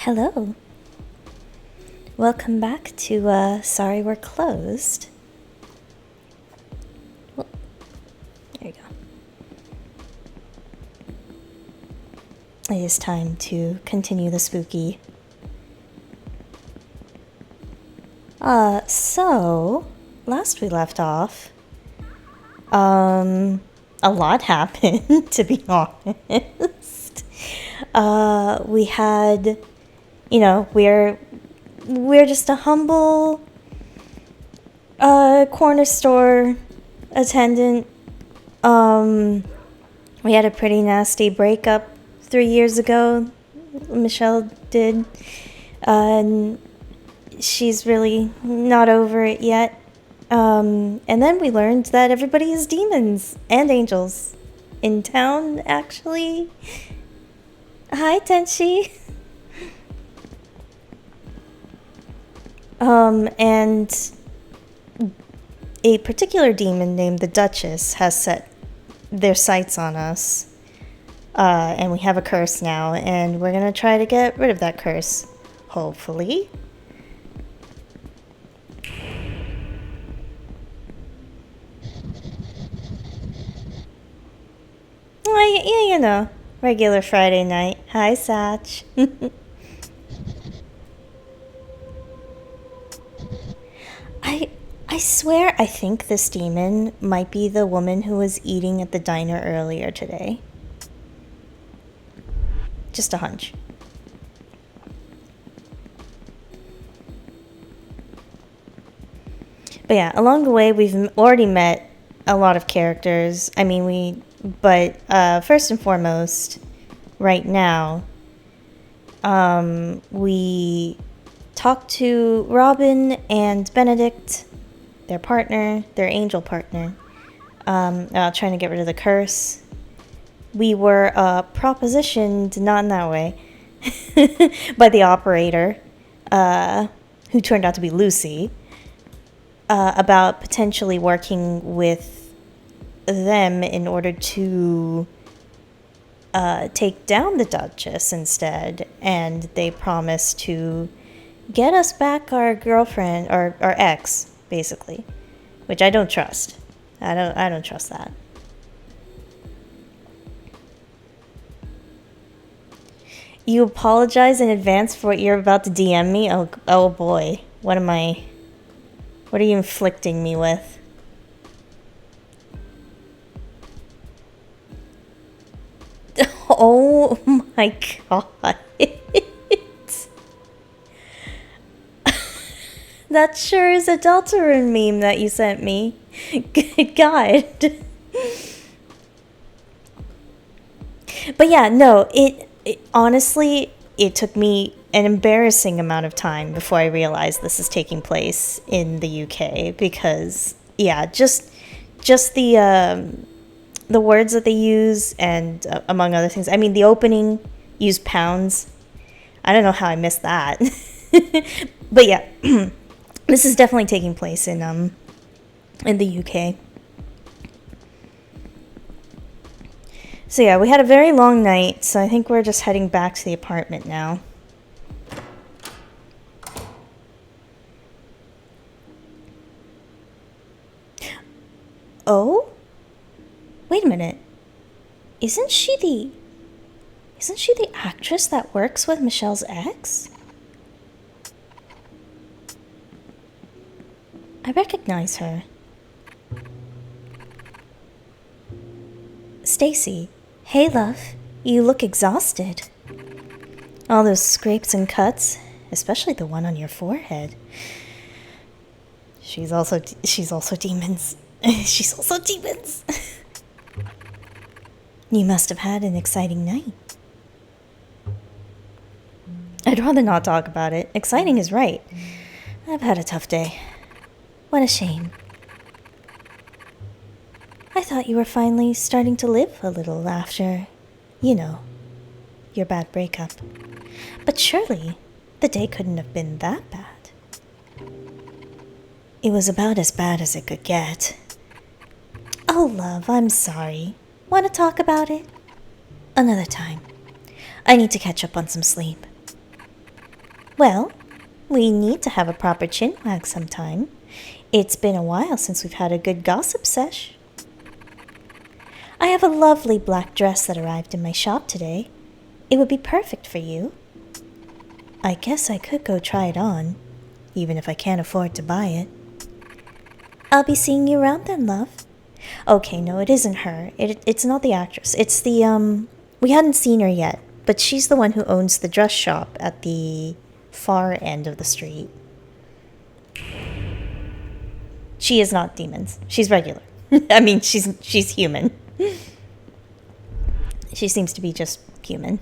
Hello. Welcome back to Sorry We're Closed. Well, there you go. It is time to continue the spooky. So, last we left off, a lot happened, to be honest. We had, we're just a humble corner store attendant. We had a pretty nasty breakup 3 years ago. Michelle did. And she's really not over it yet. And then we learned that everybody is demons and angels in town, actually. Hi, Tenshi. And a particular demon named the Duchess has set their sights on us. And we have a curse now, and we're gonna try to get rid of that curse. Hopefully. Yeah, regular Friday night. Hi, Satch. I swear I think this demon might be the woman who was eating at the diner earlier today. Just a hunch. But yeah, along the way we've already met a lot of characters. But first and foremost, right now, we talked to Robin and Benedict, their partner, their angel partner, trying to get rid of the curse. We were propositioned, not in that way, by the operator, who turned out to be Lucy, about potentially working with them in order to take down the Duchess instead, and they promised to get us back our girlfriend, or our ex, basically, which I don't trust. I don't trust that. You apologize in advance for what you're about to DM me? Oh boy. What are you inflicting me with? Oh my god. That sure is a Deltarune meme that you sent me. Good god. But yeah, no, it honestly, it took me an embarrassing amount of time before I realized this is taking place in the UK, because yeah, just the words that they use, and among other things. I mean, the opening used pounds. I don't know how I missed that. But yeah, this is definitely taking place in the UK. So yeah, we had a very long night, so I think we're just heading back to the apartment now. Oh? Wait a minute. Isn't she the actress that works with Michelle's ex? I recognize her. Stacy. Hey, love. You look exhausted. All those scrapes and cuts, especially the one on your forehead. She's also demons. She's also demons. You must have had an exciting night. I'd rather not talk about it. Exciting is right. I've had a tough day. What a shame. I thought you were finally starting to live a little after, your bad breakup. But surely, the day couldn't have been that bad. It was about as bad as it could get. Oh, love, I'm sorry. Want to talk about it? Another time. I need to catch up on some sleep. Well, we need to have a proper chinwag sometime. It's been a while since we've had a good gossip sesh. I have a lovely black dress that arrived in my shop today. It would be perfect for you. I guess I could go try it on, even if I can't afford to buy it. I'll be seeing you around then, love. Okay, no, it isn't her. It's not the actress. It's the, we hadn't seen her yet, but she's the one who owns the dress shop at the far end of the street. She is not demons. She's regular. I mean, she's human. She seems to be just human.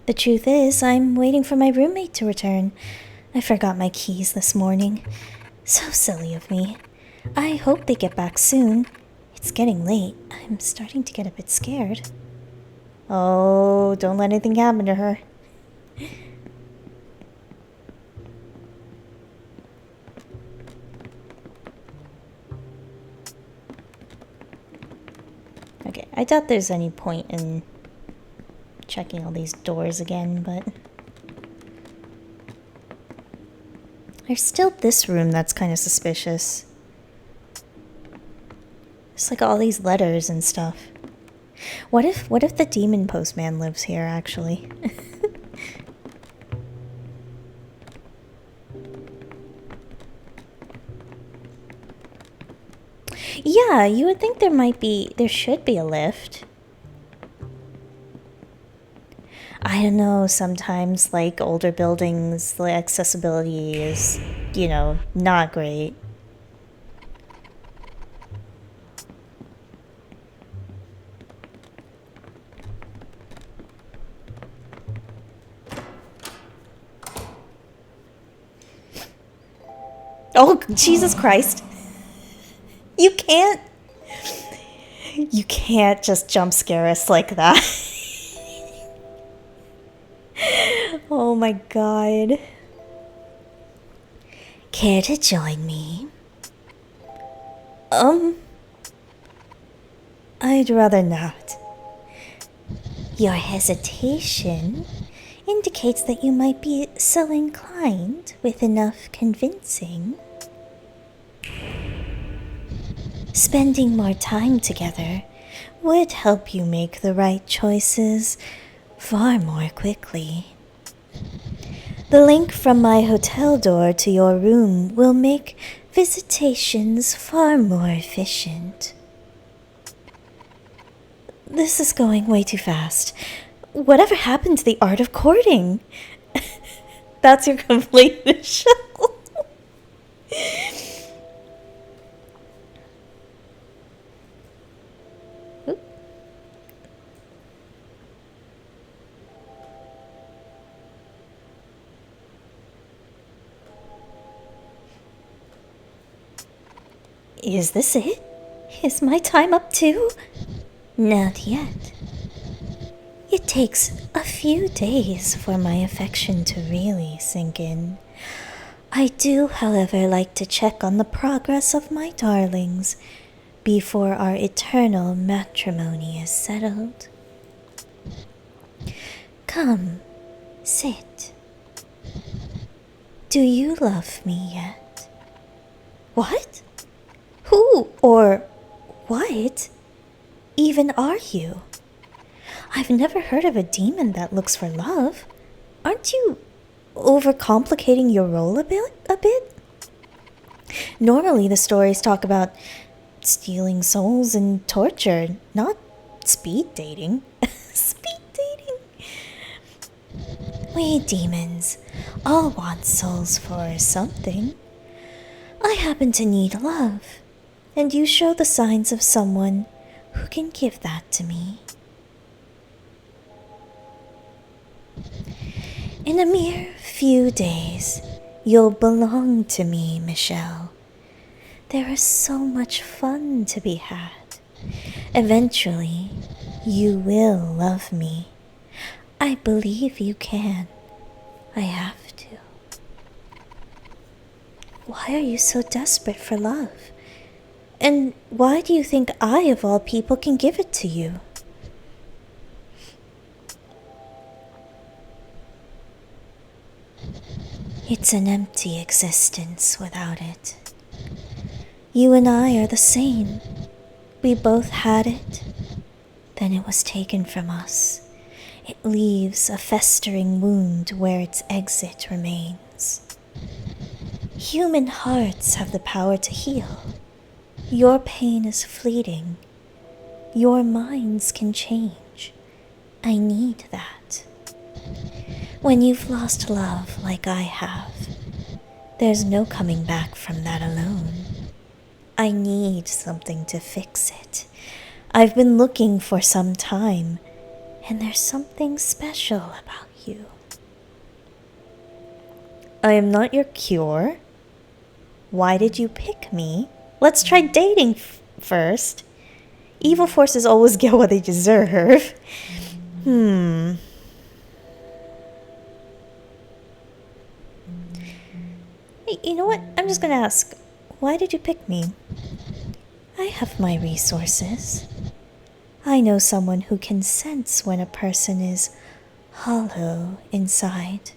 The truth is, I'm waiting for my roommate to return. I forgot my keys this morning. So silly of me. I hope they get back soon. It's getting late. I'm starting to get a bit scared. Oh, don't let anything happen to her. Okay, I doubt there's any point in checking all these doors again, but there's still this room that's kind of suspicious. There's like all these letters and stuff. What if the demon postman lives here, actually? Yeah, you would think there should be a lift. I don't know, sometimes, like, older buildings, the accessibility is, not great. Oh, Jesus Christ. You can't just jump scare us like that. Oh my god. Care to join me? I'd rather not. Your hesitation indicates that you might be so inclined with enough convincing. Spending more time together would help you make the right choices far more quickly. The link from my hotel door to your room will make visitations far more efficient. This is going way too fast. Whatever happened to the art of courting? That's your complaint, Michelle. Is this it? Is my time up too? Not yet. It takes a few days for my affection to really sink in. I do, however, like to check on the progress of my darlings before our eternal matrimony is settled. Come, sit. Do you love me yet? What? Who or what even are you? I've never heard of a demon that looks for love. Aren't you overcomplicating your role a bit? Normally the stories talk about stealing souls and torture, not speed dating. Speed dating? We demons all want souls for something. I happen to need love, and you show the signs of someone who can give that to me. In a mere few days, you'll belong to me, Michelle. There is so much fun to be had. Eventually, you will love me. I believe you can. I have to. Why are you so desperate for love? And why do you think I, of all people, can give it to you? It's an empty existence without it. You and I are the same. We both had it, then it was taken from us. It leaves a festering wound where its exit remains. Human hearts have the power to heal. Your pain is fleeting. Your minds can change. I need that. When you've lost love like I have, there's no coming back from that alone. I need something to fix it. I've been looking for some time, and there's something special about you. I am not your cure. Why did you pick me? Let's try dating first. Evil forces always get what they deserve. Hey, you know what? I'm just gonna ask, why did you pick me? I have my resources. I know someone who can sense when a person is hollow inside.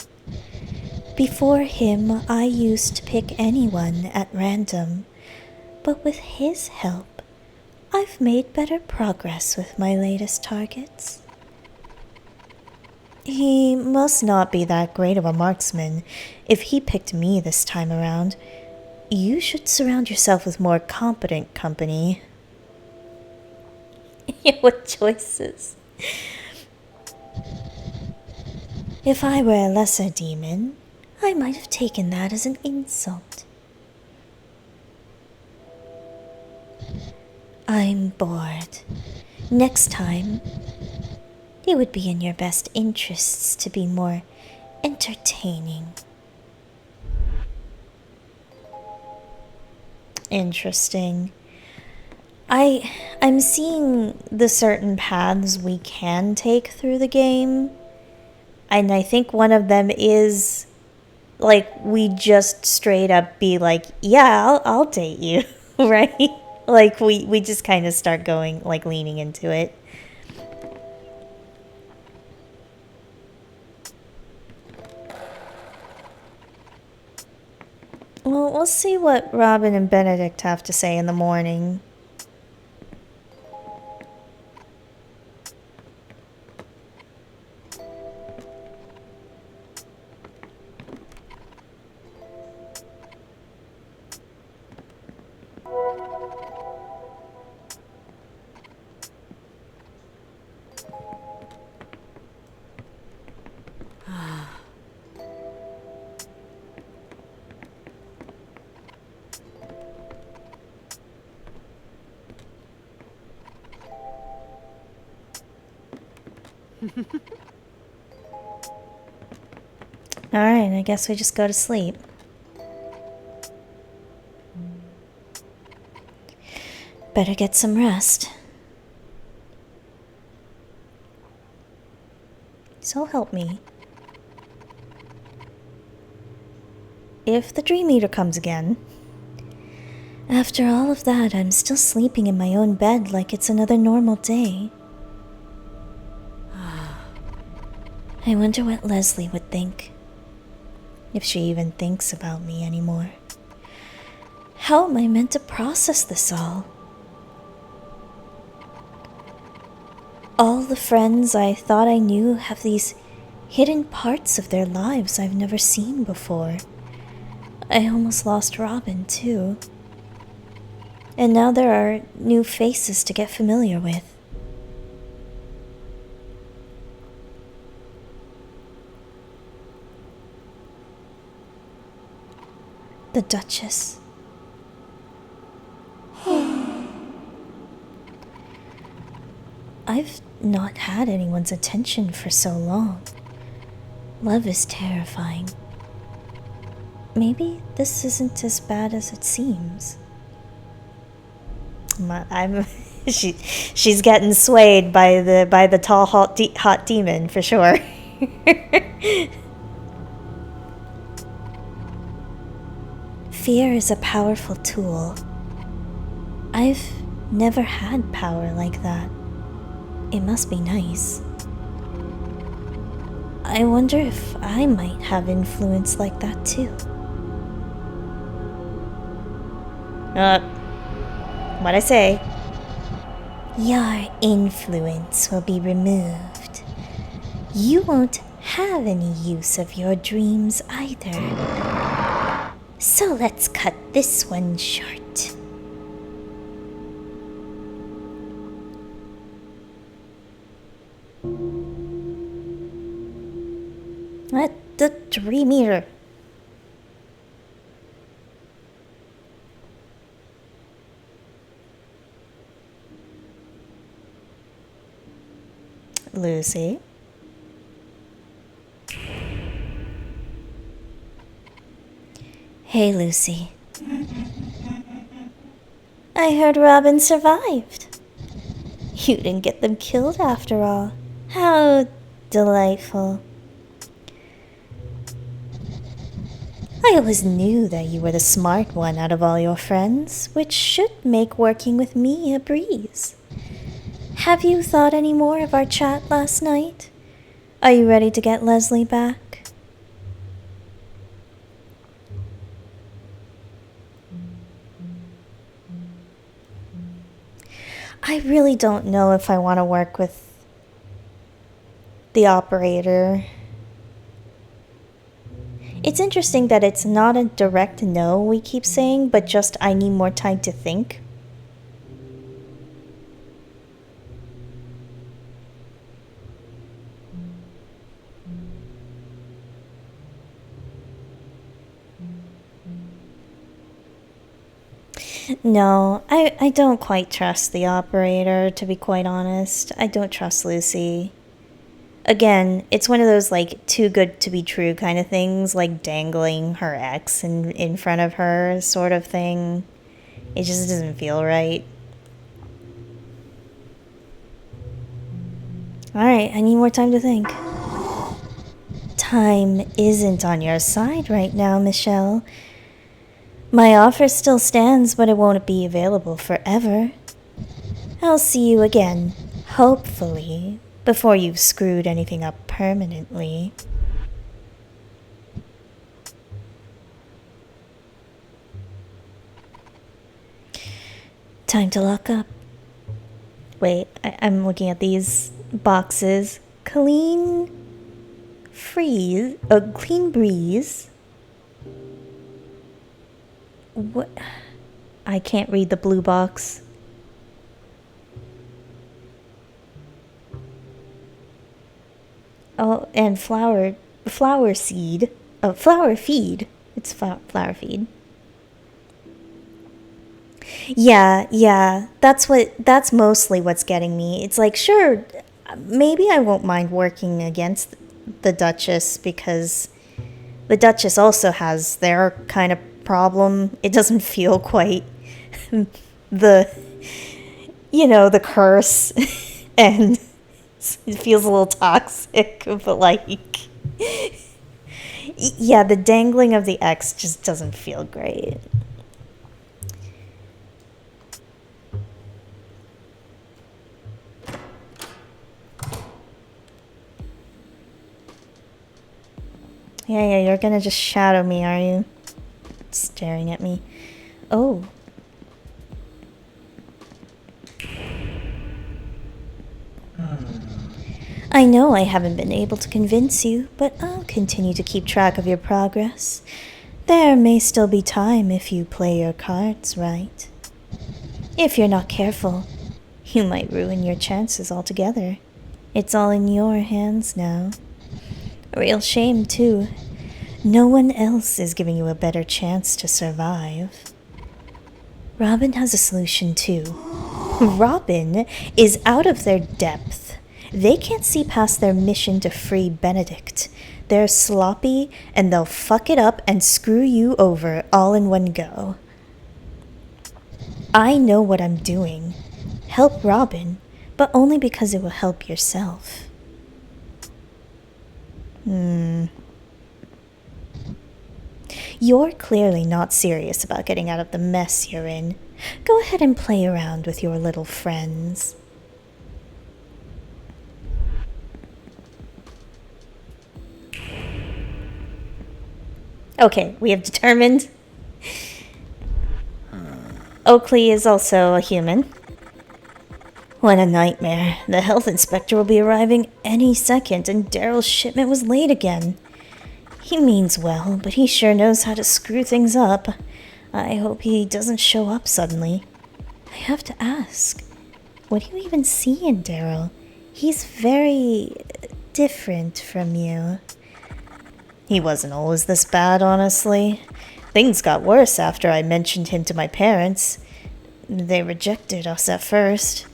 Before him, I used to pick anyone at random, but with his help, I've made better progress with my latest targets. He must not be that great of a marksman if he picked me this time around. You should surround yourself with more competent company. What choices? If I were a lesser demon, I might have taken that as an insult. I'm bored. Next time, it would be in your best interests to be more entertaining. Interesting. I'm seeing the certain paths we can take through the game, and I think one of them is like we just straight up be like, yeah, I'll date you, right? Like we just kind of start going like leaning into it. Well, we'll see what Robin and Benedict have to say in the morning. Alright, I guess we just go to sleep. Better get some rest. So help me. If the Dream Eater comes again. After all of that, I'm still sleeping in my own bed like it's another normal day. I wonder what Leslie would think. If she even thinks about me anymore. How am I meant to process this all? All the friends I thought I knew have these hidden parts of their lives I've never seen before. I almost lost Robin, too. And now there are new faces to get familiar with. The Duchess. I've not had anyone's attention for so long. Love is terrifying. Maybe this isn't as bad as it seems. She's getting swayed by the tall hot demon for sure. Fear is a powerful tool. I've never had power like that. It must be nice. I wonder if I might have influence like that too. What'd I say? Your influence will be removed. You won't have any use of your dreams either. So let's cut this one short. What the dream eater? Lucy? Hey, Lucy. I heard Robin survived. You didn't get them killed after all. How delightful. I always knew that you were the smart one out of all your friends, which should make working with me a breeze. Have you thought any more of our chat last night? Are you ready to get Leslie back? I really don't know if I want to work with the operator. It's interesting that it's not a direct no we keep saying, but just I need more time to think. No, I don't quite trust the operator, to be quite honest. I don't trust Lucy. Again, it's one of those like too good to be true kind of things, like dangling her ex in front of her sort of thing. It just doesn't feel right. Alright, I need more time to think. Time isn't on your side right now, Michelle. My offer still stands, but it won't be available forever. I'll see you again, hopefully, before you've screwed anything up permanently. Time to lock up. Wait, I'm looking at these boxes. Clean breeze. What? I can't read the blue box. Oh, and flower seed. Oh, flower feed. It's flower feed. Yeah. That's mostly what's getting me. It's like, sure, maybe I won't mind working against the Duchess because the Duchess also has their kind of problem. It doesn't feel quite the curse and it feels a little toxic, but like yeah, the dangling of the X just doesn't feel great. Yeah, you're gonna just shadow me, are you? Staring at me. Oh. I know I haven't been able to convince you, but I'll continue to keep track of your progress. There may still be time if you play your cards right. If you're not careful, you might ruin your chances altogether. It's all in your hands now. A real shame, too. No one else is giving you a better chance to survive. Robin has a solution, too. Robin is out of their depth. They can't see past their mission to free Benedict. They're sloppy, and they'll fuck it up and screw you over all in one go. I know what I'm doing. Help Robin, but only because it will help yourself. You're clearly not serious about getting out of the mess you're in. Go ahead and play around with your little friends. Okay, we have determined Oakley is also a human. What a nightmare. The health inspector will be arriving any second, and Daryl's shipment was late again. He means well, but he sure knows how to screw things up. I hope he doesn't show up suddenly. I have to ask, what do you even see in Daryl? He's very different from you. He wasn't always this bad, honestly. Things got worse after I mentioned him to my parents. They rejected us at first.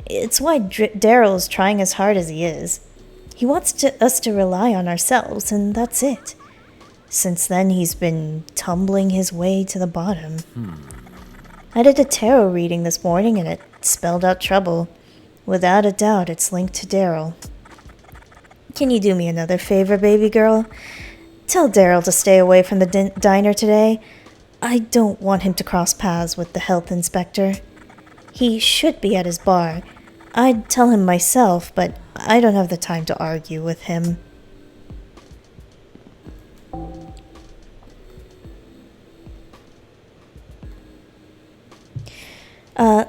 It's why Daryl's trying as hard as he is. He wants us to rely on ourselves, and that's it. Since then, he's been tumbling his way to the bottom. I did a tarot reading this morning, and it spelled out trouble. Without a doubt, it's linked to Daryl. Can you do me another favor, baby girl? Tell Daryl to stay away from the diner today. I don't want him to cross paths with the health inspector. He should be at his bar. I'd tell him myself, but I don't have the time to argue with him.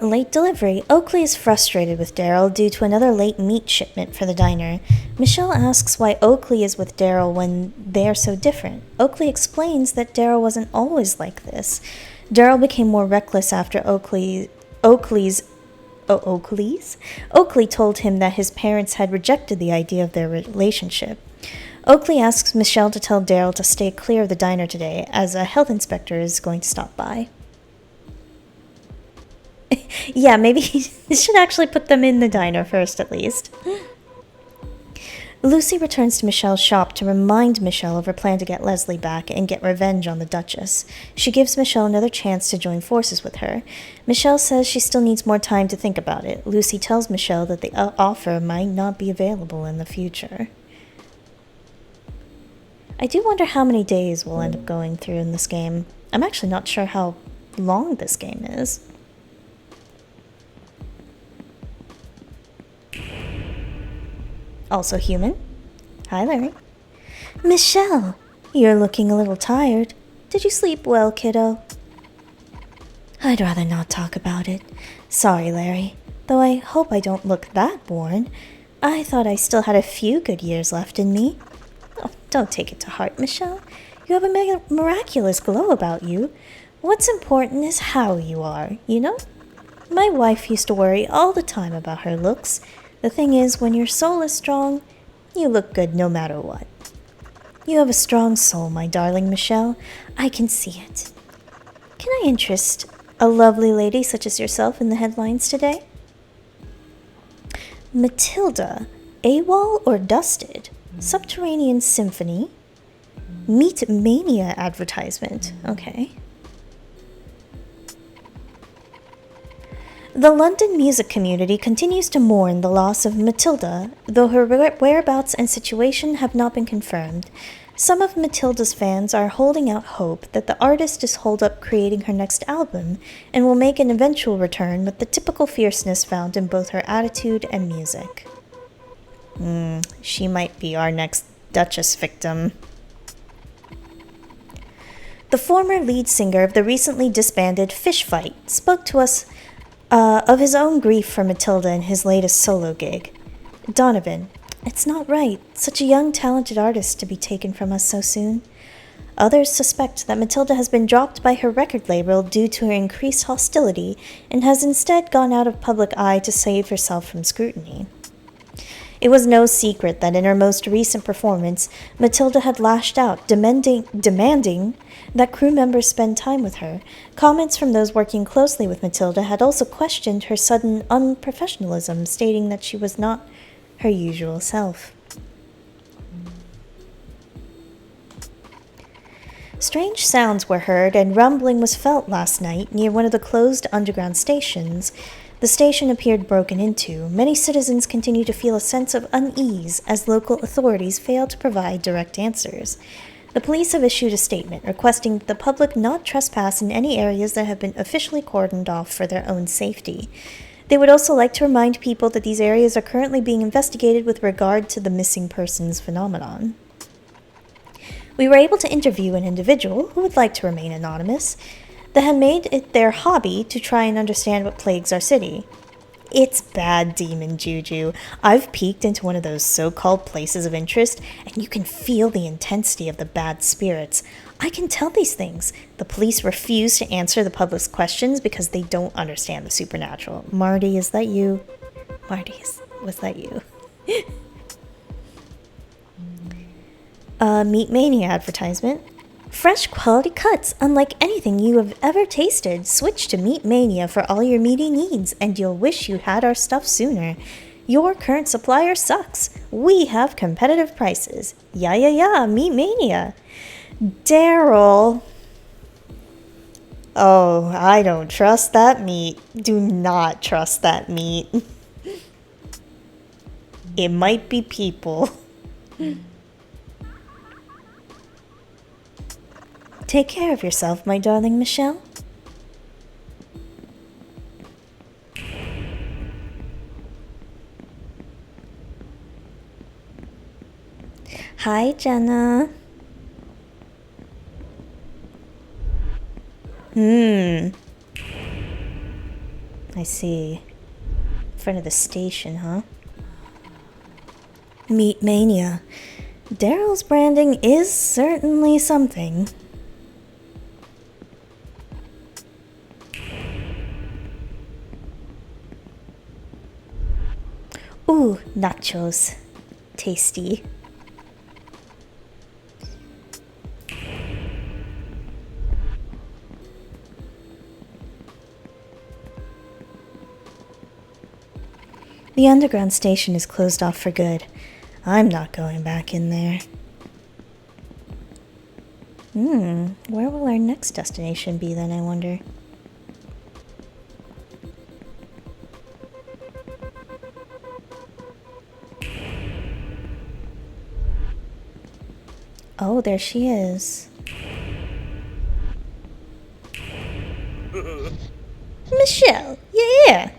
Late delivery. Oakley is frustrated with Daryl due to another late meat shipment for the diner. Michelle asks why Oakley is with Daryl when they are so different. Oakley explains that Daryl wasn't always like this. Daryl became more reckless after Oakley told him that his parents had rejected the idea of their relationship. Oakley asks Michelle to tell Daryl to stay clear of the diner today, as a health inspector is going to stop by. Yeah, maybe he should actually put them in the diner first, at least. Lucy returns to Michelle's shop to remind Michelle of her plan to get Leslie back and get revenge on the Duchess. She gives Michelle another chance to join forces with her. Michelle says she still needs more time to think about it. Lucy tells Michelle that the offer might not be available in the future. I do wonder how many days we'll end up going through in this game. I'm actually not sure how long this game is. Also human. Hi, Larry. Michelle, you're looking a little tired. Did you sleep well, kiddo? I'd rather not talk about it. Sorry, Larry. Though I hope I don't look that worn. I thought I still had a few good years left in me. Oh, don't take it to heart, Michelle. You have a miraculous glow about you. What's important is how you are, you know? My wife used to worry all the time about her looks. The thing is, when your soul is strong, you look good no matter what. You have a strong soul, my darling Michelle. I can see it. Can I interest a lovely lady such as yourself in the headlines today? Matilda, AWOL or dusted? Subterranean Symphony? Meat Mania advertisement. Okay. The London music community continues to mourn the loss of Matilda, though her whereabouts and situation have not been confirmed. Some of Matilda's fans are holding out hope that the artist is holed up creating her next album and will make an eventual return with the typical fierceness found in both her attitude and music. She might be our next Duchess victim. The former lead singer of the recently disbanded Fish Fight spoke to us of his own grief for Matilda in his latest solo gig. Donovan, it's not right, such a young, talented artist to be taken from us so soon. Others suspect that Matilda has been dropped by her record label due to her increased hostility and has instead gone out of public eye to save herself from scrutiny. It was no secret that in her most recent performance, Matilda had lashed out, demanding that crew members spend time with her. Comments from those working closely with Matilda had also questioned her sudden unprofessionalism, stating that she was not her usual self. Strange sounds were heard and rumbling was felt last night near one of the closed underground stations. The station appeared broken into. Many citizens continue to feel a sense of unease as local authorities fail to provide direct answers. The police have issued a statement requesting that the public not trespass in any areas that have been officially cordoned off for their own safety. They would also like to remind people that these areas are currently being investigated with regard to the missing persons phenomenon. We were able to interview an individual who would like to remain anonymous that had made it their hobby to try and understand what plagues our city. It's bad demon juju. I've peeked into one of those so-called places of interest, and you can feel the intensity of the bad spirits. I can tell these things. The police refuse to answer the public's questions because they don't understand the supernatural. Marty, is that you? Marty, was that you? Meat Mania advertisement. Fresh quality cuts, unlike anything you have ever tasted. Switch to Meat Mania for all your meaty needs, and you'll wish you had our stuff sooner. Your current supplier sucks. We have competitive prices. Yeah, Meat Mania. Daryl. Oh, I don't trust that meat. Do not trust that meat. It might be people. Take care of yourself, my darling Michelle. Hi, Jenna. I see. In front of the station, huh? Meat Mania. Daryl's branding is certainly something. Ooh, nachos. Tasty. The underground station is closed off for good. I'm not going back in there. Where will our next destination be then, I wonder? Oh, there she is. Michelle, yeah.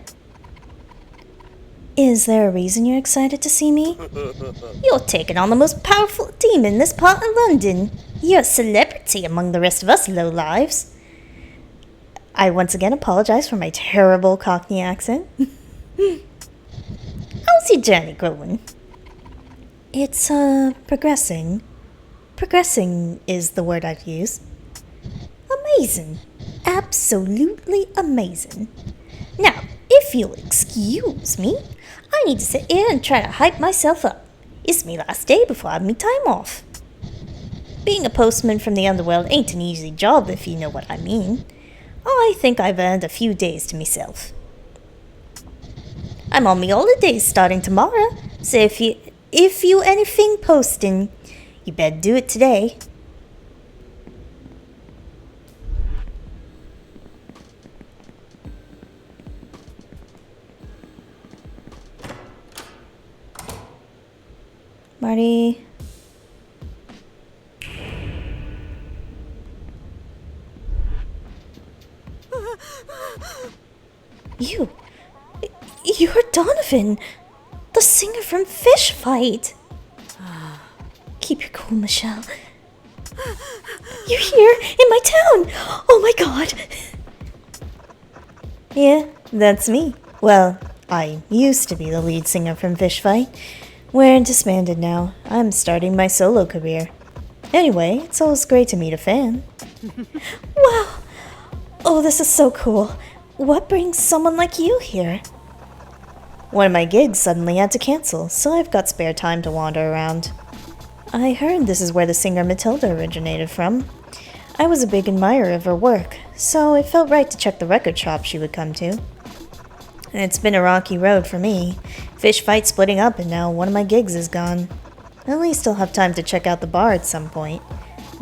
Is there a reason you're excited to see me? You're taking on the most powerful demon in this part of London. You're a celebrity among the rest of us lowlives. I once again apologize for my terrible Cockney accent. How's your journey going? It's, progressing. Progressing is the word I'd use. Amazing. Absolutely amazing. Now, if you'll excuse me, I need to sit here and try to hype myself up. It's me last day before I have me time off. Being a postman from the underworld ain't an easy job, if you know what I mean. I think I've earned a few days to myself. I'm on me holidays starting tomorrow, so if you anything posting, you better do it today. Marty. You're Donovan, the singer from Fish Fight. Keep your cool, Michelle. You're here in my town. Oh my god. Yeah, that's me. Well, I used to be the lead singer from Fish Fight. We're disbanded now. I'm starting my solo career. Anyway, it's always great to meet a fan. Wow. Oh, this is so cool. What brings someone like you here? One of my gigs suddenly had to cancel, so I've got spare time to wander around. I heard this is where the singer Matilda originated from. I was a big admirer of her work, so it felt right to check the record shop she would come to. It's been a rocky road for me. Fish Fight splitting up and now one of my gigs is gone. At least I'll have time to check out the bar at some point.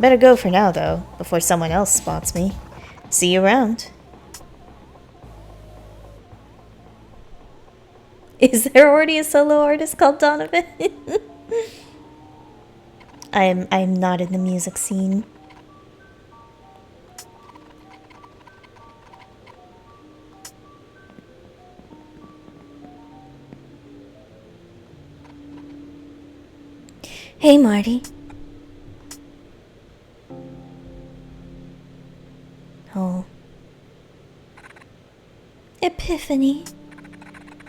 Better go for now, though, before someone else spots me. See you around. Is there already a solo artist called Donovan? I'm not in the music scene. Hey, Marty. epiphany.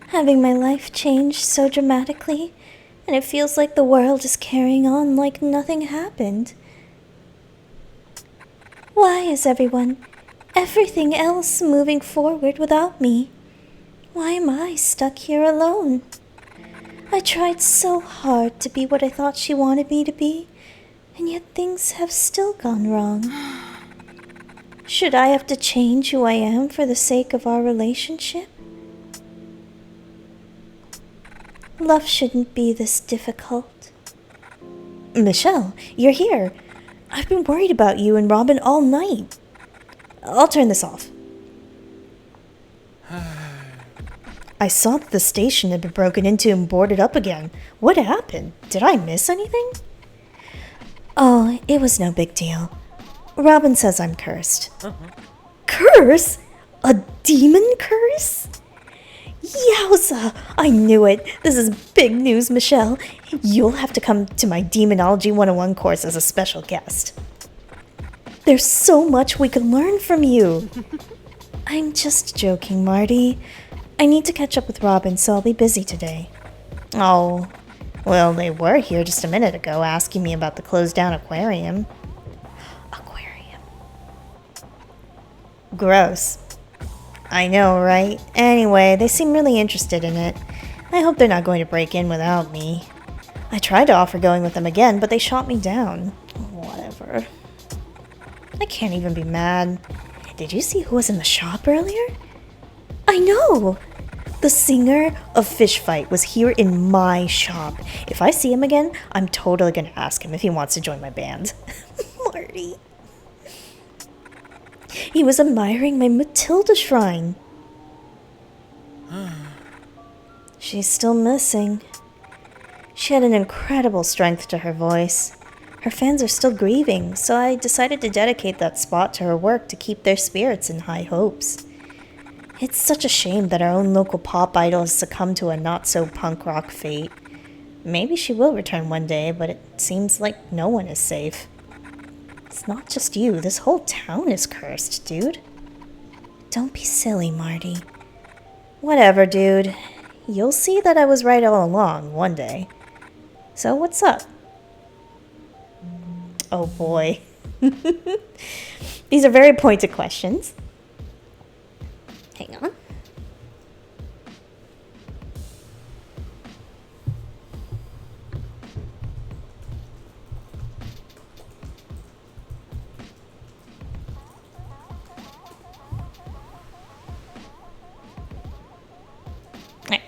Having my life change so dramatically, and it feels like the world is carrying on like nothing happened. Why is everything else moving forward without me? Why am I stuck here alone? I tried so hard to be what I thought she wanted me to be, and yet things have still gone wrong. Should I have to change who I am for the sake of our relationship? Love shouldn't be this difficult. Michelle, you're here. I've been worried about you and Robin all night. I'll turn this off. I saw that the station had been broken into and boarded up again. What happened? Did I miss anything? Oh, it was no big deal. Robin says I'm cursed. Curse? A demon curse? Yowza! I knew it. This is big news, Michelle. You'll have to come to my Demonology 101 course as a special guest. There's so much we could learn from you. I'm just joking, Marty. I need to catch up with Robin, so I'll be busy today. Oh, well, they were here just a minute ago asking me about the closed-down aquarium. Aquarium. Gross. I know, right? Anyway, they seem really interested in it. I hope they're not going to break in without me. I tried to offer going with them again, but they shot me down. Whatever. I can't even be mad. Did you see who was in the shop earlier? I know! The singer of Fish Fight was here in my shop. If I see him again, I'm totally gonna ask him if he wants to join my band. Marty. He was admiring my Matilda shrine. She's still missing. She had an incredible strength to her voice. Her fans are still grieving, so I decided to dedicate that spot to her work to keep their spirits in high hopes. It's such a shame that our own local pop idol has succumbed to a not-so-punk rock fate. Maybe she will return one day, but it seems like no one is safe. It's not just you, this whole town is cursed, dude. Don't be silly, Marty. Whatever, dude. You'll see that I was right all along, one day. So what's up? Oh boy. These are very pointed questions. Hang on. Right.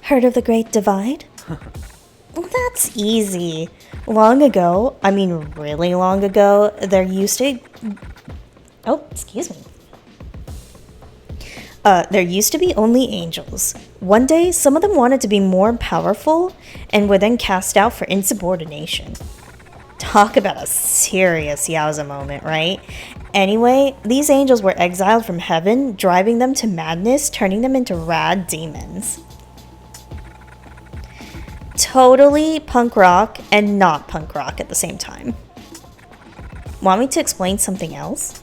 Heard of the Great Divide? Well, that's easy. Long ago, I mean really long ago, there used to... Oh, excuse me. There used to be only angels. One day, some of them wanted to be more powerful and were then cast out for insubordination. Talk about a serious Yowza moment, right? Anyway, these angels were exiled from heaven, driving them to madness, turning them into rad demons. Totally punk rock and not punk rock at the same time. Want me to explain something else?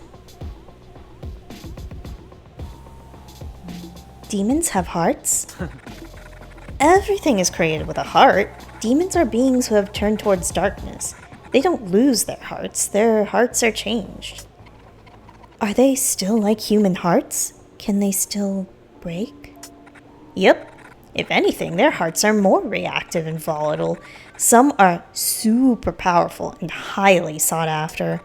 Demons have hearts? Everything is created with a heart. Demons are beings who have turned towards darkness. They don't lose their hearts are changed. Are they still like human hearts? Can they still break? Yep. If anything, their hearts are more reactive and volatile. Some are super powerful and highly sought after.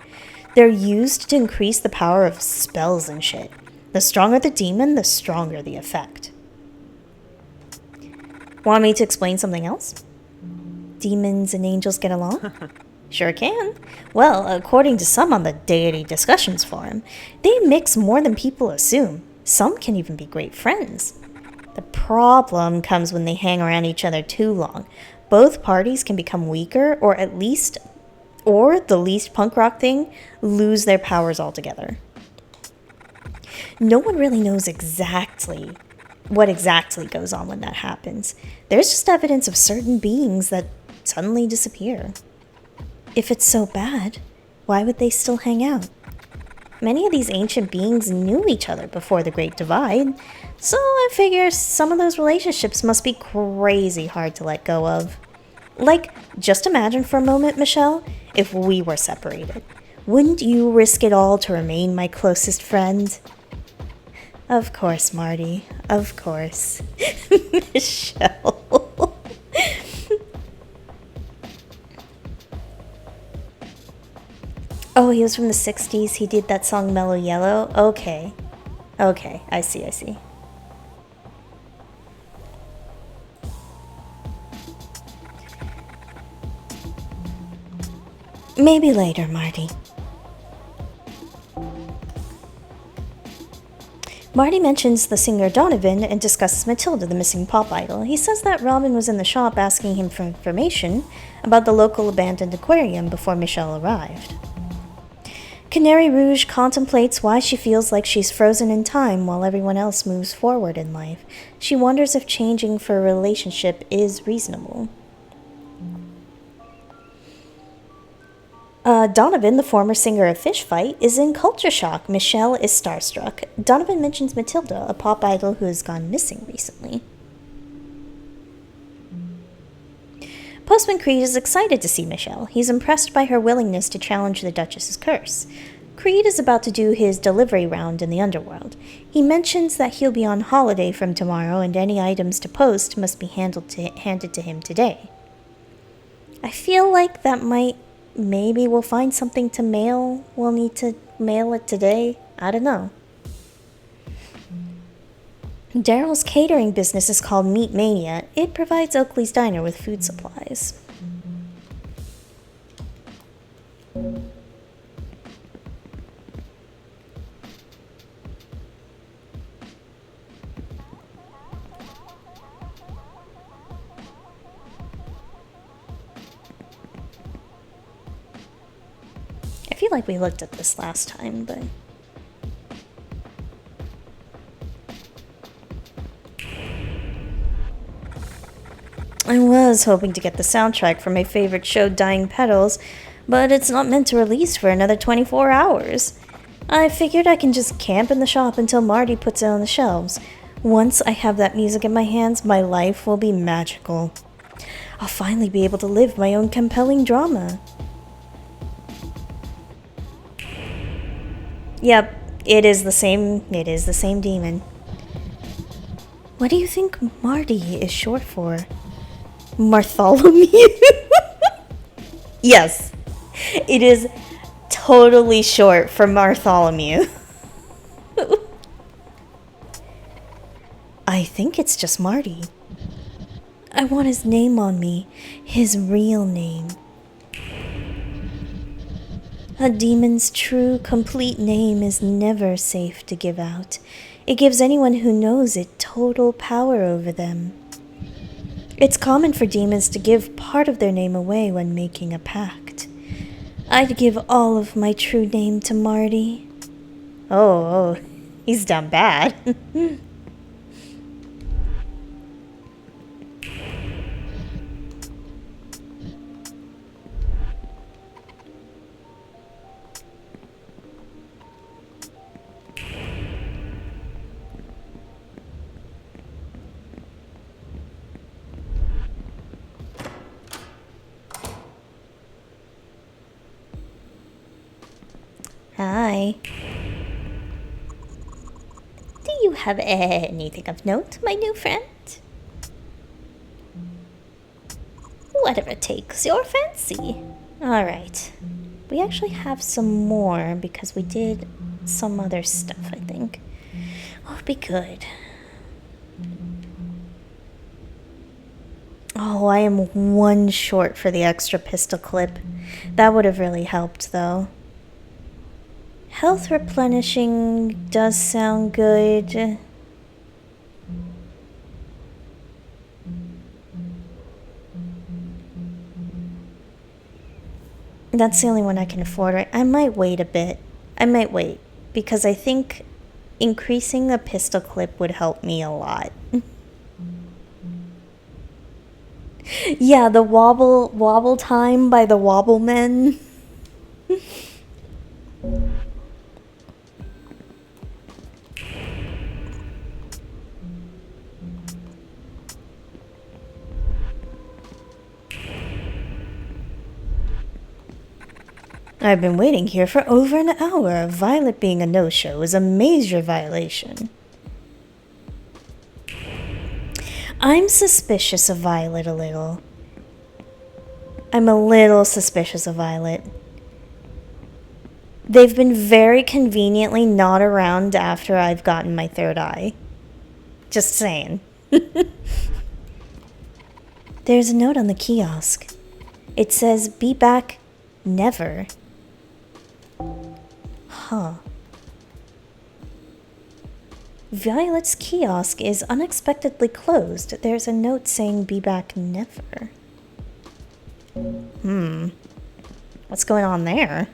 They're used to increase the power of spells and shit. The stronger the demon, the stronger the effect. Want me to explain something else? Demons and angels get along? Sure can. Well, according to some on the Deity Discussions Forum, they mix more than people assume. Some can even be great friends. The problem comes when they hang around each other too long. Both parties can become weaker, or the least punk rock thing, lose their powers altogether. No one really knows what exactly goes on when that happens. There's just evidence of certain beings that suddenly disappear. If it's so bad, why would they still hang out? many of these ancient beings knew each other before the Great Divide, so I figure some of those relationships must be crazy hard to let go of. Like, just imagine for a moment, Michelle, if we were separated. Wouldn't you risk it all to remain my closest friend? Of course, Marty. Of course. Michelle. Oh, he was from the 60s. He did that song Mellow Yellow. Okay. Okay, I see, I see. Maybe later, Marty. Marty mentions the singer Donovan and discusses Matilda, the missing pop idol. He says that Robin was in the shop asking him for information about the local abandoned aquarium before Michelle arrived. Canary Rouge contemplates why she feels like she's frozen in time while everyone else moves forward in life. She wonders if changing for a relationship is reasonable. Donovan, the former singer of Fish Fight, is in culture shock. Michelle is starstruck. Donovan mentions Matilda, a pop idol who has gone missing recently. Postman Creed is excited to see Michelle. He's impressed by her willingness to challenge the Duchess's curse. Creed is about to do his delivery round in the underworld. He mentions that he'll be on holiday from tomorrow and any items to post must be handed to him today. I feel like that maybe we'll find something to mail. We'll need to mail it today. I don't know. Daryl's catering business is called Meat Mania. It provides Oakley's Diner with food supplies. I feel like we looked at this last time, but... I was hoping to get the soundtrack for my favorite show, Dying Petals, but it's not meant to release for another 24 hours. I figured I can just camp in the shop until Marty puts it on the shelves. Once I have that music in my hands, my life will be magical. I'll finally be able to live my own compelling drama. Yep, it is the same demon. What do you think Marty is short for? Bartholomew? Yes, it is totally short for Bartholomew. I think it's just Marty. I want his name on me, his real name. A demon's true, complete name is never safe to give out. It gives anyone who knows it total power over them. It's common for demons to give part of their name away when making a pact. I'd give all of my true name to Marty. Oh, he's done bad. Hi. Do you have anything of note, my new friend? Whatever takes your fancy. Alright. We actually have some more because we did some other stuff, I think. Oh, it'd be good. Oh, I am one short for the extra pistol clip. That would have really helped, though. Health replenishing does sound good. That's the only one I can afford, right? I might wait a bit. I might wait, because I think increasing the pistol clip would help me a lot. Yeah, the wobble time by the Wobblemen. I've been waiting here for over an hour. Violet being a no-show is a major violation. I'm suspicious of Violet a little. I'm a little suspicious of Violet. They've been very conveniently not around after I've gotten my third eye. Just saying. There's a note on the kiosk. It says, "Be back never." Huh. Violet's kiosk is unexpectedly closed. There's a note saying, "Be back never." What's going on there?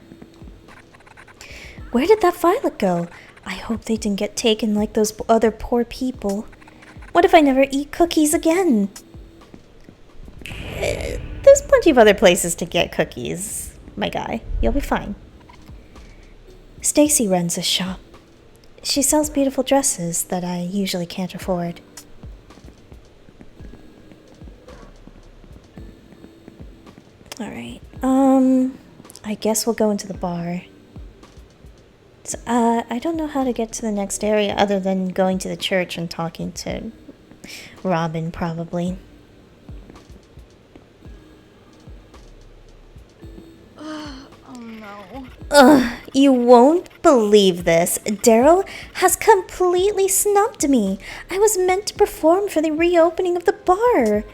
Where did that Violet go? I hope they didn't get taken like those other poor people. What if I never eat cookies again? There's plenty of other places to get cookies, my guy. You'll be fine. Stacy runs a shop. She sells beautiful dresses that I usually can't afford. Alright, I guess we'll go into the bar. So, I don't know how to get to the next area other than going to the church and talking to Robin, probably. Ugh, you won't believe this. Daryl has completely snubbed me. I was meant to perform for the reopening of the bar.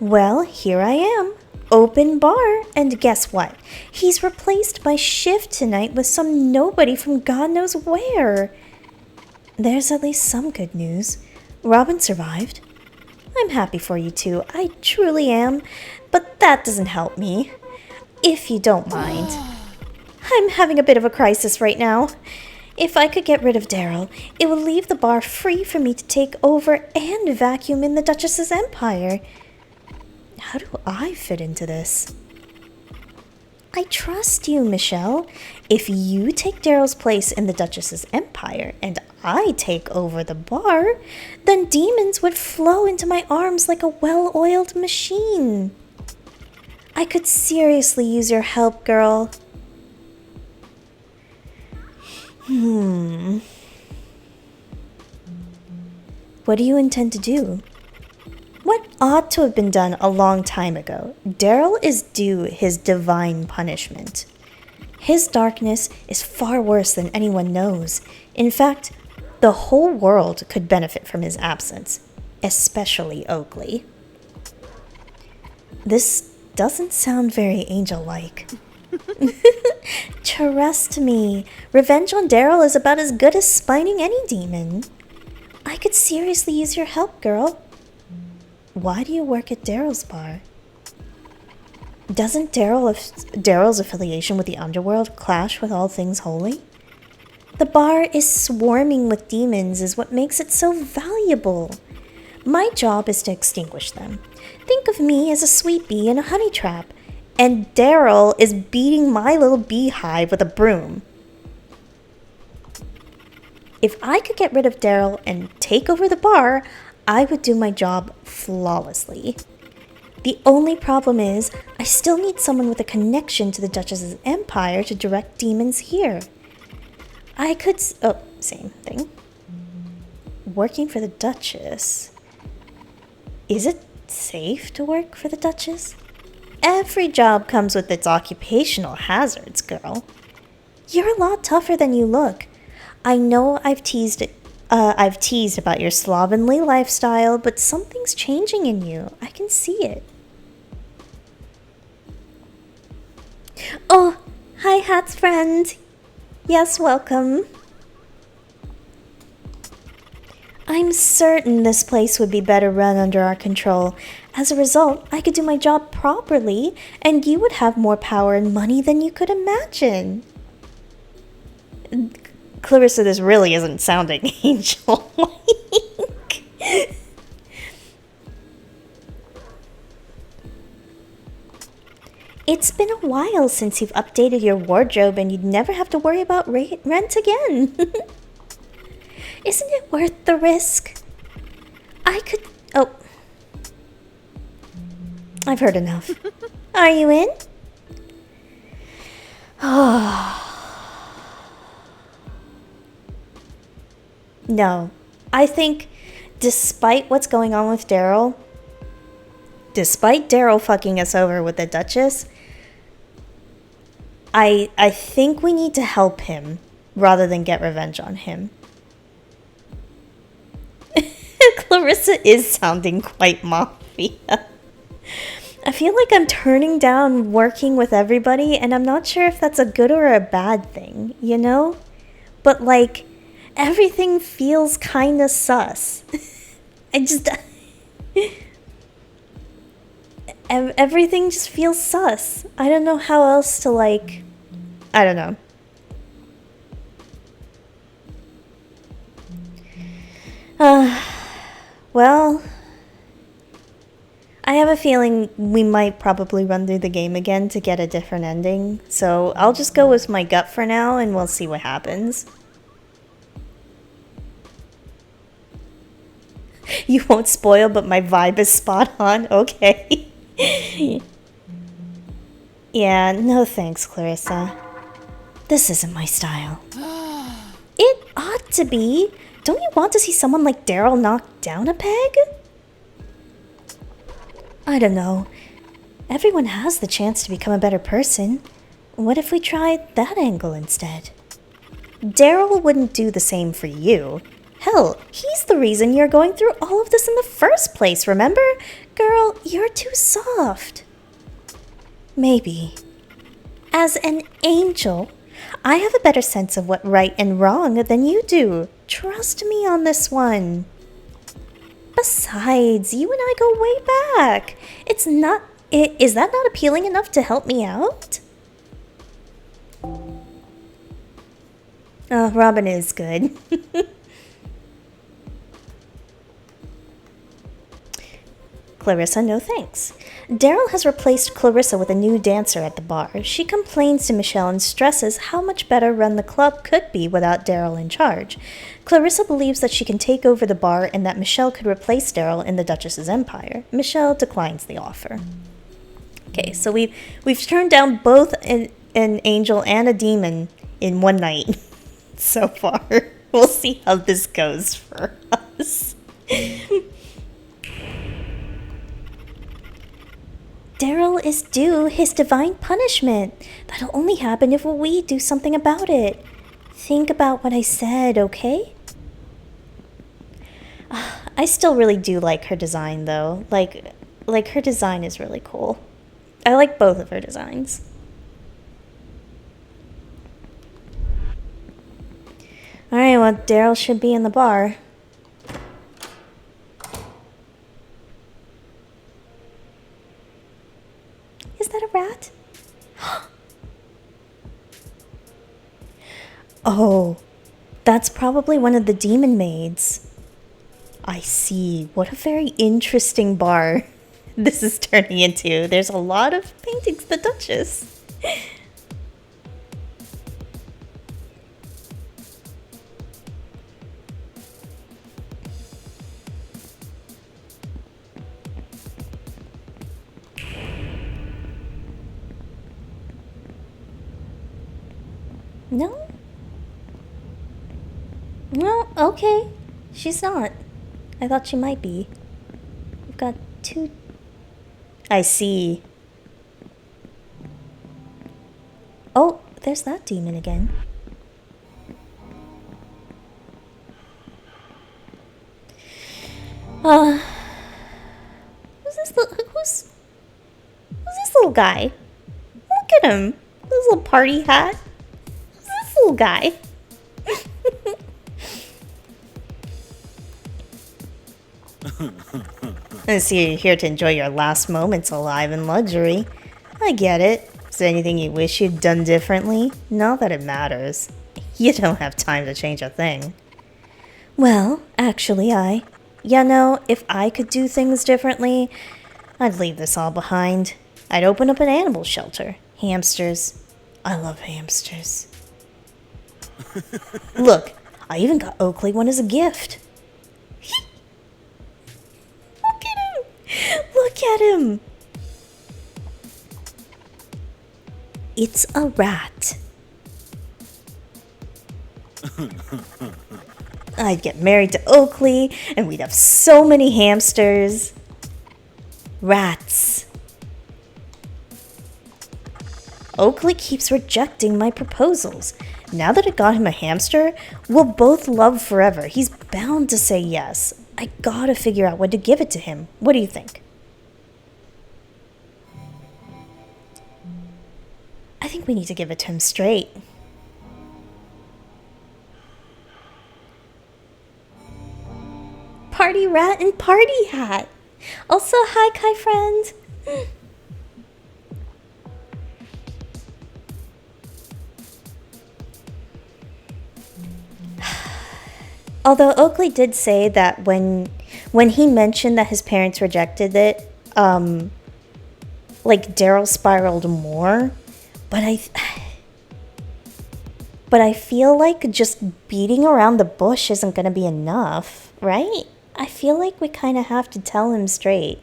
Well, here I am. Open bar. And guess what? He's replaced my shift tonight with some nobody from God knows where. There's at least some good news. Robin survived. I'm happy for you two. I truly am. But that doesn't help me. If you don't mind. I'm having a bit of a crisis right now. If I could get rid of Daryl, it would leave the bar free for me to take over and vacuum in the Duchess's empire. How do I fit into this? I trust you, Michelle. If you take Daryl's place in the Duchess's empire and I take over the bar, then demons would flow into my arms like a well-oiled machine. I could seriously use your help, girl. What do you intend to do? What ought to have been done a long time ago? Daryl is due his divine punishment. His darkness is far worse than anyone knows. In fact, the whole world could benefit from his absence, especially Oakley. This doesn't sound very angel-like. Trust me, revenge on Daryl is about as good as spining any demon. I could seriously use your help, girl. Why do you work at Daryl's bar? Doesn't Daryl's affiliation with the underworld clash with all things holy? The bar is swarming with demons is what makes it so valuable. My job is to extinguish them. Think of me as a sweet bee in a honey trap, and Daryl is beating my little beehive with a broom. If I could get rid of Daryl and take over the bar, I would do my job flawlessly. The only problem is, I still need someone with a connection to the Duchess's empire to direct demons here. I could... oh, same thing. Working for the Duchess. Is it safe to work for the Duchess? Every job comes with its occupational hazards, girl. You're a lot tougher than you look. I know I've teased about your slovenly lifestyle, but something's changing in you. I can see it. Oh, hi, Hat's friend. Yes, welcome. I'm certain this place would be better run under our control. As a result, I could do my job properly, and you would have more power and money than you could imagine. Clarissa, this really isn't sounding angel-like. It's been a while since you've updated your wardrobe, and you'd never have to worry about rent again. Isn't it worth the risk? I could... oh. I've heard enough. Are you in? No. I think, despite what's going on with Daryl, despite Daryl fucking us over with the Duchess, I think we need to help him rather than get revenge on him. Clarissa is sounding quite mafia. I feel like I'm turning down working with everybody, and I'm not sure if that's a good or a bad thing, you know? But, like, everything feels kinda sus. I just... everything just feels sus. I don't know how else to, like... I don't know. Well... I have a feeling we might probably run through the game again to get a different ending, so I'll just go with my gut for now and we'll see what happens. You won't spoil, but my vibe is spot on? Okay. Yeah, no thanks, Clarissa. This isn't my style. It ought to be. Don't you want to see someone like Daryl knocked down a peg? I don't know. Everyone has the chance to become a better person. What if we tried that angle instead? Daryl wouldn't do the same for you. Hell, he's the reason you're going through all of this in the first place, remember? Girl, you're too soft. Maybe. As an angel, I have a better sense of what right and wrong than you do. Trust me on this one. Besides, you and I go way back. Is that not appealing enough to help me out? Oh, Robin is good. Clarissa, no thanks. Daryl has replaced Clarissa with a new dancer at the bar. She complains to Michelle and stresses how much better run the club could be without Daryl in charge. Clarissa believes that she can take over the bar and that Michelle could replace Daryl in the Duchess's empire. Michelle declines the offer. Okay, so we've turned down both an angel and a demon in one night so far. We'll see how this goes for us. Daryl is due his divine punishment. That'll only happen if we do something about it. Think about what I said, okay? I still really do like her design, though. Like her design is really cool. I like both of her designs. Alright, well, Daryl should be in the bar. Is that a rat? Oh, that's probably one of the demon maids. I see. What a very interesting bar this is turning into. There's a lot of paintings of the Duchess. No? No, okay. She's not. I thought she might be. We've got two... I see. Oh, there's that demon again. Who's this little guy? Look at him. This little party hat. Who's this little guy? I see you're here to enjoy your last moments alive in luxury. I get it. Is there anything you wish you'd done differently? Not that it matters. You don't have time to change a thing. Well, actually, you know, if I could do things differently, I'd leave this all behind. I'd open up an animal shelter. Hamsters. I love hamsters. Look, I even got Oakley one as a gift. Look at him! Look at him! It's a rat. I'd get married to Oakley, and we'd have so many hamsters. Rats. Oakley keeps rejecting my proposals. Now that I got him a hamster, we'll both love forever. He's bound to say yes. I gotta figure out when to give it to him. What do you think? I think we need to give it to him straight. Party rat and party hat. Also, hi, Kai friend. Although Oakley did say that when he mentioned that his parents rejected it, like Daryl spiraled more, but I feel like just beating around the bush isn't gonna be enough, right? I feel like we kind of have to tell him straight.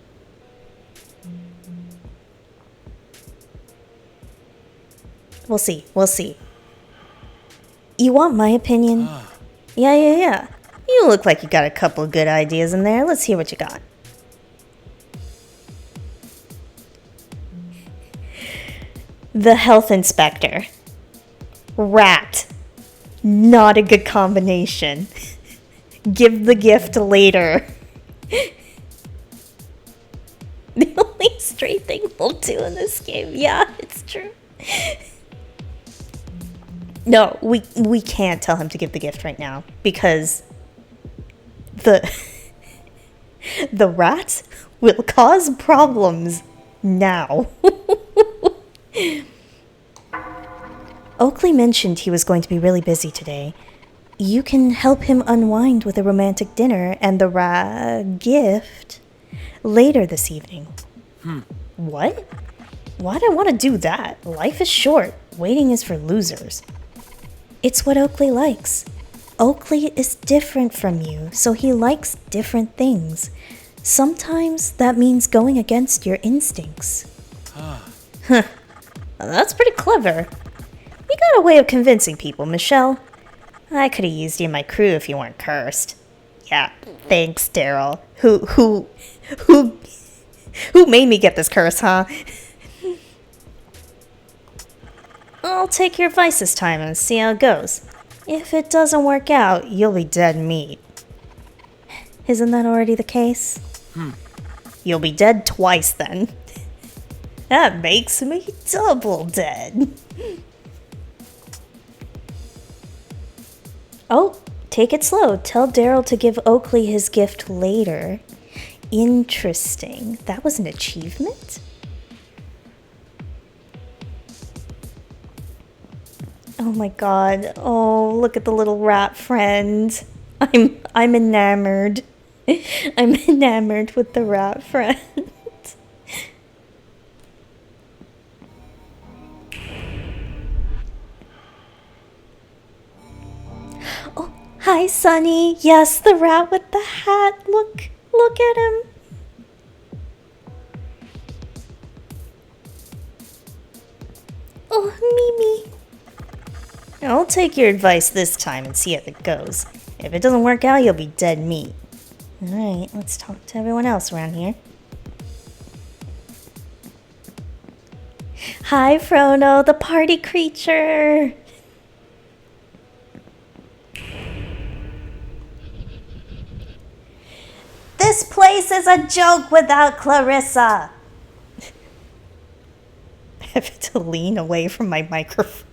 We'll see. You want my opinion? Yeah. You look like you got a couple of good ideas in there. Let's hear what you got. The health inspector. Rat. Not a good combination. Give the gift later. The only straight thing we'll do in this game. Yeah, it's true. No, we can't tell him to give the gift right now because the rat will cause problems now. Oakley mentioned he was going to be really busy today. You can help him unwind with a romantic dinner and the gift later this evening. What? Why'd I want to do that? Life is short. Waiting is for losers. It's what Oakley likes. Oakley is different from you, so he likes different things. Sometimes that means going against your instincts. Huh. That's pretty clever. You got a way of convincing people, Michelle. I could have used you in my crew if you weren't cursed. Yeah, thanks, Daryl. Who made me get this curse, huh? I'll take your advice this time and see how it goes. If it doesn't work out, you'll be dead meat. Isn't that already the case? You'll be dead twice then. That makes me double dead. Oh, take it slow. Tell Daryl to give Oakley his gift later. Interesting. That was an achievement? Oh my god. Oh, look at the little rat friend. I'm enamored. I'm enamored with the rat friend. Oh, hi, Sunny. Yes, the rat with the hat. Look at him. Oh, Mimi. I'll take your advice this time and see how it goes. If it doesn't work out, you'll be dead meat. Alright, let's talk to everyone else around here. Hi, Frono, the party creature. This place is a joke without Clarissa. I have to lean away from my microphone.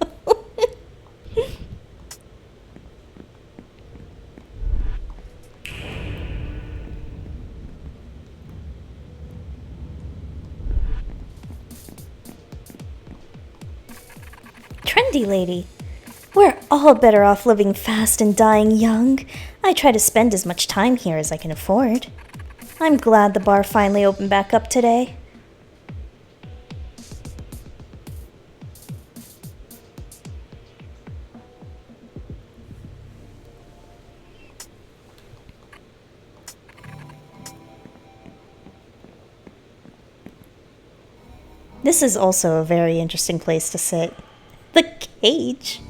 Trendy lady. We're all better off living fast and dying young. I try to spend as much time here as I can afford. I'm glad the bar finally opened back up today. This is also a very interesting place to sit. The cage.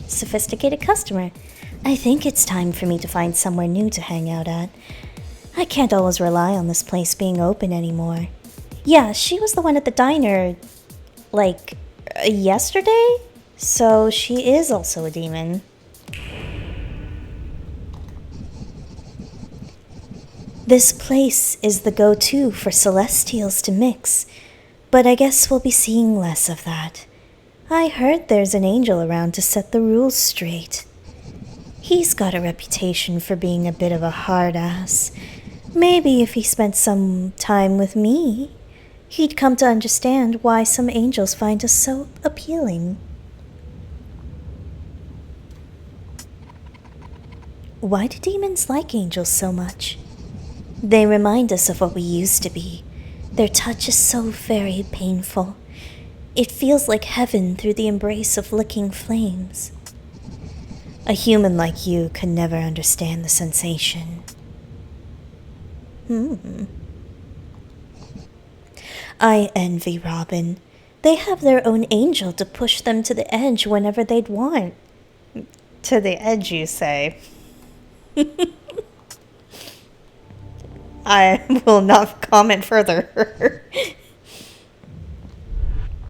Sophisticated customer. I think it's time for me to find somewhere new to hang out at. I can't always rely on this place being open anymore. Yeah, she was the one at the diner, like, yesterday? So she is also a demon. This place is the go-to for Celestials to mix, but I guess we'll be seeing less of that. I heard there's an angel around to set the rules straight. He's got a reputation for being a bit of a hard ass. Maybe if he spent some time with me, he'd come to understand why some angels find us so appealing. Why do demons like angels so much? They remind us of what we used to be. Their touch is so very painful. It feels like heaven through the embrace of licking flames. A human like you could never understand the sensation. I envy Robin. They have their own angel to push them to the edge whenever they'd want. To the edge, you say? I will not comment further.